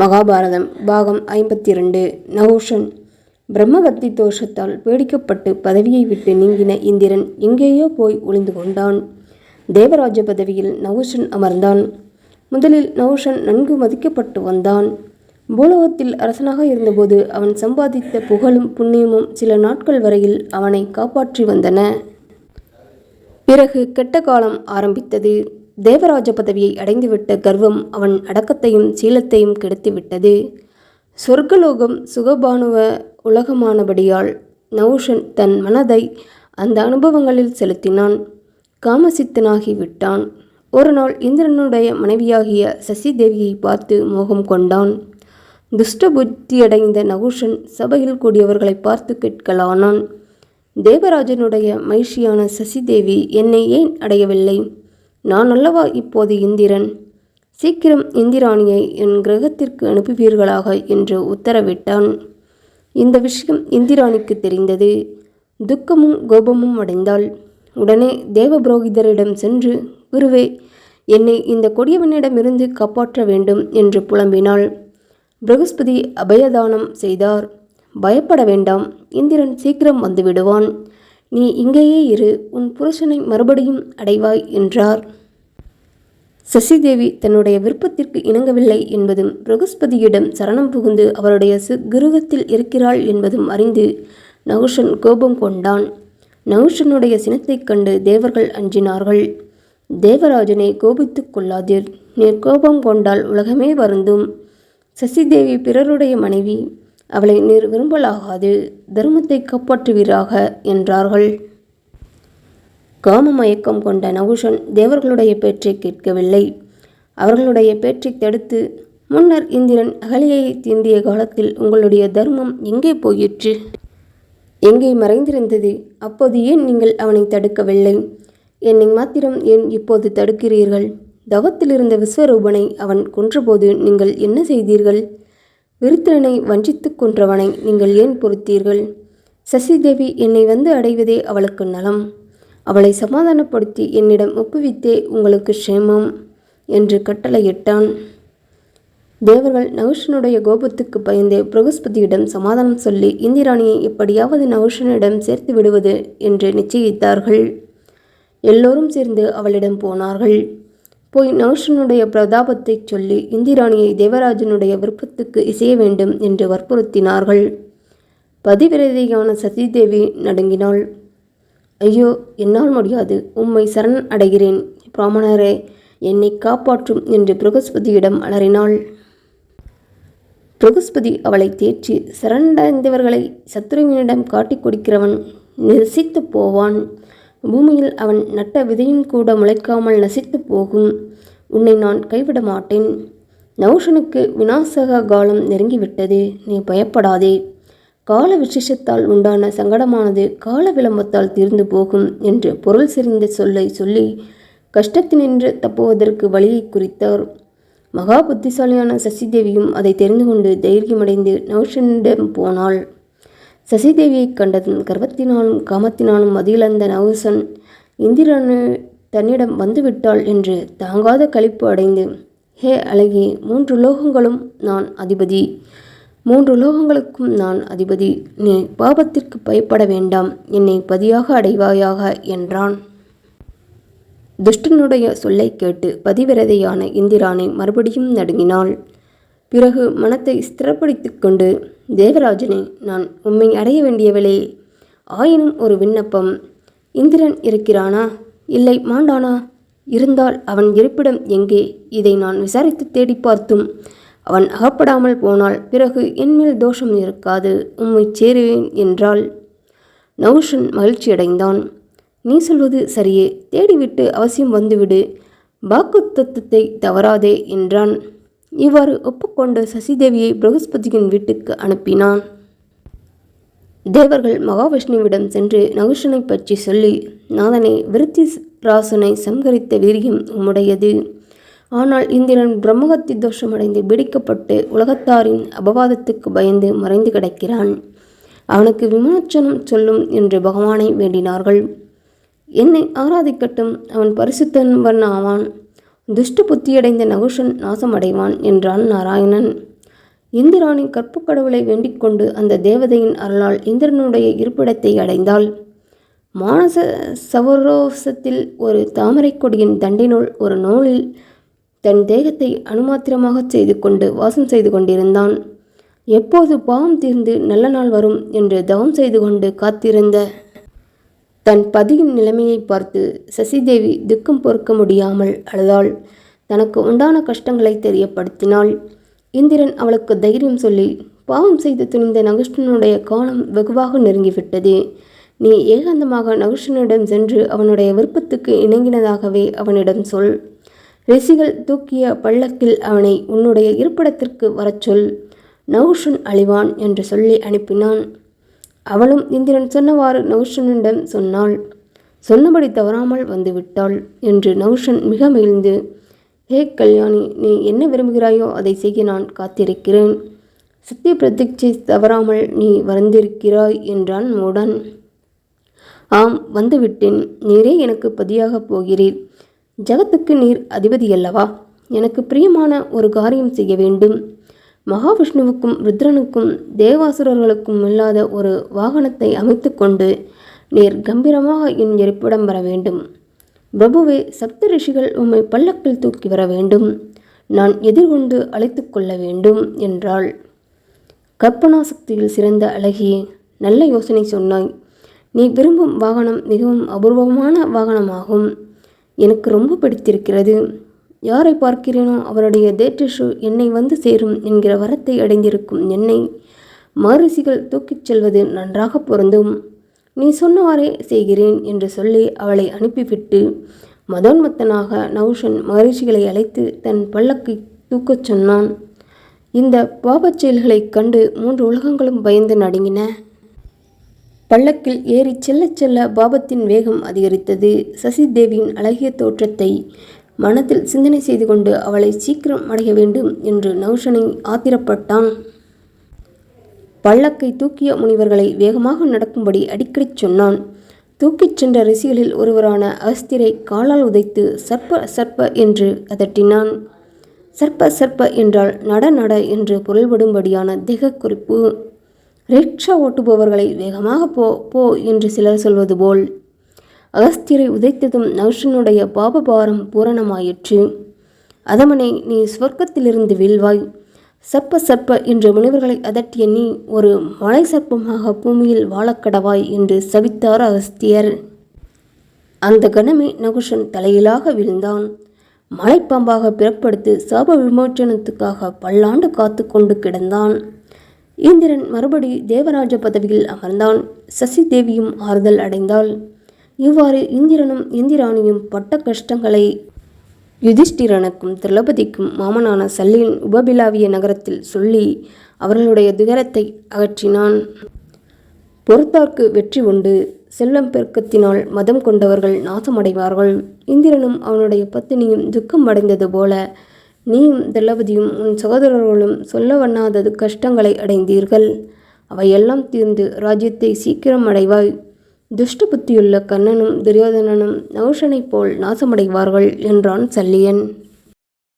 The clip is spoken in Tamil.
மகாபாரதம் பாகம் 52. நஹூஷன். பிரம்மகத்தி தோஷத்தால் பேடிக்கப்பட்டு பதவியை விட்டு நீங்கின இந்திரன் எங்கேயோ போய் ஒளிந்து கொண்டான். தேவராஜ பதவியில் நஹூஷன் அமர்ந்தான். முதலில் நஹூஷன் நன்கு மதிக்கப்பட்டு வந்தான். பூலோகத்தில் அரசனாக இருந்தபோது அவன் சம்பாதித்த புகழும் புண்ணியமும் சில நாட்கள் வரையில் அவனை காப்பாற்றி வந்தன. பிறகு கெட்ட காலம் ஆரம்பித்தது. தேவராஜ பதவியை அடைந்துவிட்ட கர்வம் அவன் அடக்கத்தையும் சீலத்தையும் கெடுத்துவிட்டது. சொர்க்கலோகம் சுகபானுவ உலகமானபடியால் நஹூஷன் தன் மனதை அந்த அனுபவங்களில் செலுத்தினான். காமசித்தனாகி விட்டான். ஒரு நாள் இந்திரனுடைய மனைவியாகிய சசி தேவியை பார்த்து மோகம் கொண்டான். துஷ்ட புத்தியடைந்த நஹூஷன் சபையில் கூடியவர்களை பார்த்து கேட்கலானான். தேவராஜனுடைய மகிழ்ச்சியான சசிதேவி என்னை ஏன் அடையவில்லை? நான் அல்லவா இப்போது இந்திரன். சீக்கிரம் இந்திராணியை என் கிரகத்திற்கு அனுப்புவீர்களாக என்று உத்தரவிட்டான். இந்த விஷயம் இந்திராணிக்கு தெரிந்தது. துக்கமும் கோபமும் அடைந்தாள். உடனே தேவபுரோகிதரிடம் சென்று, குருவே, என்னை இந்த கொடியவனிடமிருந்து காப்பாற்ற வேண்டும் என்று புலம்பினாள். பிரகஸ்பதி அபயதானம் செய்தார். பயப்பட வேண்டாம், இந்திரன் சீக்கிரம் வந்துவிடுவான். நீ இங்கேயே இரு, உன் புருஷனை மறுபடியும் அடைவாய் என்றார். சசிதேவி தன்னுடைய விருப்பத்திற்கு இணங்கவில்லை என்பதும் பிரகஸ்பதியிடம் சரணம் புகுந்து அவருடைய கிருகத்தில் இருக்கிறாள் என்பதும் அறிந்து நஹூஷன் கோபம் கொண்டான். நஹூஷனுடைய சினத்தைக் கண்டு தேவர்கள் அஞ்சினார்கள். தேவராஜனை கோபித்துக் கொள்ளாதீர், நீர் கோபம் கொண்டால் உலகமே வருந்தும். சசிதேவி பிறருடைய மனைவி, அவளை நீர் விரும்பலாகாது, தர்மத்தை காப்பாற்றுவீராக என்றார்கள். காம மயக்கம் கொண்ட நஹூஷன் தேவர்களுடைய பேச்சை கேட்கவில்லை. அவர்களுடைய பேச்சை தடுத்து, முன்னர் இந்திரன் அகலியை தீண்டிய காலத்தில் உங்களுடைய தர்மம் எங்கே போயிற்று? எங்கே மறைந்திருந்தது? அப்போது ஏன் நீங்கள் அவனை தடுக்கவில்லை? என்னை மாத்திரம் ஏன் இப்போது தடுக்கிறீர்கள்? தவத்திலிருந்த விஸ்வரூபனை அவன் கொன்றபோது நீங்கள் என்ன செய்தீர்கள்? விருத்திரனை வஞ்சித்து கொன்றவனை நீங்கள் ஏன் பொறுத்தீர்கள்? சசிதேவி என்னை வந்து அடைவதே அவளுக்கு நலம். அவளை சமாதானப்படுத்தி என்னிடம் ஒப்புவித்தே உங்களுக்கு க்ஷேமம் என்று கட்டளையிட்டான். தேவர்கள் நஹூஷனுடைய கோபத்துக்கு பயந்து பிரகஸ்பதியிடம் சமாதானம் சொல்லி இந்திராணியை எப்படியாவது நஹூஷனிடம் சேர்த்து விடுவது என்று நிச்சயித்தார்கள். எல்லோரும் சேர்ந்து அவளிடம் போனார்கள். போய் நஹூஷனுடைய பிரதாபத்தை சொல்லி இந்திராணியை தேவராஜனுடைய விருப்பத்துக்கு இசைய வேண்டும் என்று வற்புறுத்தினார்கள். பதிவிரதையான சசிதேவி நடுங்கினாள். ஐயோ, என்னால் முடியாது, உம்மை சரண் அடைகிறேன், பிராமணரே, என்னை காப்பாற்றும் என்று பிரகஸ்பதியிடம் அலறினாள். பிரகஸ்பதி அவளை தேற்றி, சரணடைந்தவர்களை சத்ருவினிடம் காட்டிக் கொடுக்கிறவன் நசித்து போவான். பூமியில் அவன் நட்ட விதையும் கூட முளைக்காமல் நசித்து போகும். உன்னை நான் கைவிட மாட்டேன். நஹூஷனுக்கு விநாசக காலம் நெருங்கிவிட்டது. நீ பயப்படாதே. கால விசேஷத்தால் உண்டான சங்கடமானது கால விளம்பத்தால் தீர்ந்து போகும் என்று பொருள் செறிந்த சொல்லை சொல்லி கஷ்டத்தினின்று தப்புவதற்கு வழியை குறித்தார். மகா புத்திசாலியான சசிதேவியும் அதை தெரிந்து கொண்டு தைரியமடைந்து நஹூஷனிடம் போனாள். சசிதேவியை கண்டதும் கர்வத்தினாலும் காமத்தினாலும் மதியிழந்த நஹூஷன் இந்திரனு தன்னிடம் வந்துவிட்டாள் என்று தாங்காத களிப்பு அடைந்து, ஹே அழகி, 3 லோகங்களும் நான் அதிபதி, 3 லோகங்களுக்கும் நான் அதிபதி, நீ பாபத்திற்கு பயப்பட வேண்டாம், என்னை பதியாக அடைவாயாக என்றான். துஷ்டனுடைய சொல்லை கேட்டு பதிவிரதையான இந்திராணி மறுபடியும் நடுங்கினாள். பிறகு மனத்தை ஸ்திரப்படுத்தி கொண்டு, தேவராஜனே, நான் உம்மை அடைய வேண்டியவளே, ஆயினும் ஒரு விண்ணப்பம். இந்திரன் இருக்கிறானா? இல்லை மாண்டானா? இருந்தால் அவன் இருப்பிடம் எங்கே? இதை நான் விசாரித்து தேடி பார்த்தும் அவன் அகப்படாமல் போனால் பிறகு என்மேல் தோஷம் இருக்காது, உம்மை சேருவேன் என்றாள். நஹூஷன் மகிழ்ச்சியடைந்தான். நீ சொல்வது சரியே, தேடிவிட்டு அவசியம் வந்துவிடு, வாக்குத்தத்தத்தை தவறாதே என்றான். இவ்வாறு ஒப்புக்கொண்டு சசிதேவியை பிரகஸ்பதியின் வீட்டுக்கு அனுப்பினான். தேவர்கள் மகாவிஷ்ணுவிடம் சென்று நஹூஷனை பற்றி சொல்லி, நாதனே, விருத்திராசனை சம்ஹரித்த வீரியம் உம்முடையது. ஆனால் இந்திரன் பிரம்மகத்தி தோஷமடைந்து பிடிக்கப்பட்டு உலகத்தாரின் அபவாதத்துக்கு பயந்து மறைந்து கிடக்கிறான். அவனுக்கு விமோச்சனம் சொல்லும் என்று பகவானை வேண்டினார்கள். என்னை ஆராதிக்கட்டும், அவன் பரிசுத்தவன் ஆவான். துஷ்ட புத்தியடைந்த நஹூஷன் நாசமடைவான் என்றான் நாராயணன். இந்திராணி கற்புக்கடவுளை வேண்டிக் கொண்டு அந்த தேவதையின் அருளால் இந்திரனுடைய இருப்பிடத்தை அடைந்தாள். மானச சவரோசத்தில் ஒரு தாமரை கொடியின் தண்டினுள் ஒரு நூலில் தன் தேகத்தை அணுமாத்திரமாக செய்து கொண்டு வாசம் செய்து கொண்டிருந்தான். எப்போது பாவம் தீர்ந்து நல்ல நாள் வரும் என்று தவம் செய்து கொண்டு காத்திருந்த தன் பதியின் நிலைமையை பார்த்து சசிதேவி துக்கம் பொறுக்க முடியாமல் அழுதாள். தனக்கு உண்டான கஷ்டங்களை தெரியப்படுத்தினாள். இந்திரன் அவளுக்கு தைரியம் சொல்லி, பாவம் செய்து துணிந்த நகுஷ்டனுடைய காலம் வெகுவாக நெருங்கிவிட்டது. நீ ஏகாந்தமாக நகுஷ்டனிடம் சென்று அவனுடைய விருப்பத்துக்கு இணங்கினதாகவே அவனிடம் சொல். ரிஷிகள் தூக்கிய பள்ளக்கில் அவனை உன்னுடைய இருப்பிடத்திற்கு வரச் சொல். நகுஷன் அழிவான் என்று சொல்லி அனுப்பினான். அவளும் இந்திரன் சொன்னவாறு நகுஷனிடம் சொன்னாள். சொன்னபடி தவறாமல் வந்துவிட்டாள் என்று நகுஷன் மிக மகிழ்ந்து, ஹே கல்யாணி, நீ என்ன விரும்புகிறாயோ அதை செய்ய நான் காத்திருக்கிறேன். சத்திய பிரதிட்சை தவறாமல் நீ வந்திருக்கிறாய் என்றான் மூடன். ஆம், வந்துவிட்டேன். நீரே எனக்கு பதியாக போகிறீர். ஜகத்துக்கு நீர் அதிபதியல்லவா? எனக்கு பிரியமான ஒரு காரியம் செய்ய வேண்டும். மகாவிஷ்ணுவுக்கும் ருத்ரனுக்கும் தேவாசுரர்களுக்கும் இல்லாத ஒரு வாகனத்தை அமைத்து கொண்டு நீர் கம்பீரமாக என் இருப்பிடம் வர வேண்டும். பிரபுவே, சப்த ரிஷிகள் உம்மை பல்லக்கில் தூக்கி வர வேண்டும். நான் எதிர்கொண்டு அழைத்து கொள்ள வேண்டும் என்றாள். கற்பனா சக்தியில் சிறந்த அழகியே, நல்ல யோசனை சொன்னாய். நீ விரும்பும் வாகனம் மிகவும் அபூர்வமான வாகனமாகும். எனக்கு ரொம்ப பிடித்திருக்கிறது. யாரை பார்க்கிறேனோ அவருடைய தேற்றஷு என்னை வந்து சேரும் என்கிற வரத்தை அடைந்திருக்கும் என்னை மகரிஷிகள் தூக்கிச் செல்வது நன்றாக பொருந்தும். நீ சொன்னவாறே செய்கிறேன் என்று சொல்லி அவளை அனுப்பிவிட்டு மதோன்மத்தனாக நகுஷன் மகரிஷிகளை அழைத்து தன் பல்லக்கை தூக்கச் சொன்னான். இந்த பாபச் செயல்களைக் கண்டு 3 உலகங்களும் பயந்து நடுங்கின. பல்லக்கில் ஏறி செல்ல செல்ல பாபத்தின் வேகம் அதிகரித்தது. சசிதேவியின் அழகிய தோற்றத்தை மனத்தில் சிந்தனை செய்து கொண்டு அவளை சீக்கிரம் அடைய வேண்டும் என்று நகுஷனை ஆத்திரப்பட்டான். பல்லக்கை தூக்கிய முனிவர்களை வேகமாக நடக்கும்படி அடிக்கடி சொன்னான். தூக்கிச் சென்ற ரிஷிகளில் ஒருவரான அகஸ்தியரை காலால் உதைத்து சர்ப்ப சர்ப்ப என்று அதட்டினான். சர்ப்ப சர்ப்ப என்றால் நட நட என்று பொருள்படும்படியான திக குறிப்பு. ரிக்ஷா ஓட்டுபவர்களை வேகமாக போ போ என்று சிலர் சொல்வது போல். அகஸ்தியரை உதைத்ததும் நகுஷனுடைய பாபபாரம் பூரணமாயிற்று. அதமனை, நீ சொர்க்கத்திலிருந்து வீழ்வாய். சர்ப்ப சர்ப்ப என்று முனிவர்களை அதட்டிய நீ ஒரு மலை சர்ப்பமாக பூமியில் வாழக்கடவாய் என்று சபித்தார் அகஸ்தியர். அந்த கணமே நகுஷன் தலையிலாக விழுந்தான். மலைப்பாம்பாக பிறப்படுத்து சாப விமோச்சனத்துக்காக பல்லாண்டு காத்து கொண்டு கிடந்தான். இந்திரன் மறுபடி தேவராஜ பதவியில் அமர்ந்தான். சசிதேவியும் ஆறுதல் அடைந்தாள். இவ்வாறு இந்திரனும் இந்திராணியும் பட்ட கஷ்டங்களை யுதிஷ்டிரனுக்கும் திரௌபதிக்கும் மாமனான சல்லியின் உபபிலாவிய நகரத்தில் சொல்லி அவர்களுடைய துயரத்தை அகற்றினான். பொறுத்தார்க்கு வெற்றி உண்டு. செல்வம் பெருக்கத்தினால் மதம் கொண்டவர்கள் நாசமடைவார்கள். இந்திரனும் அவனுடைய பத்தினியும் துக்கம் அடைந்தது போல நீயும் திரௌபதியும் உன் சகோதரர்களும் சொல்ல வண்ணாதது கஷ்டங்களை அடைந்தீர்கள். அவையெல்லாம் தீர்ந்து ராஜ்யத்தை சீக்கிரம் அடைவாய். துஷ்ட புத்தியுள்ள கண்ணனும் துரியோதனனும் நகுஷனைப் போல் நாசமடைவார்கள் என்றான் சல்லியன்.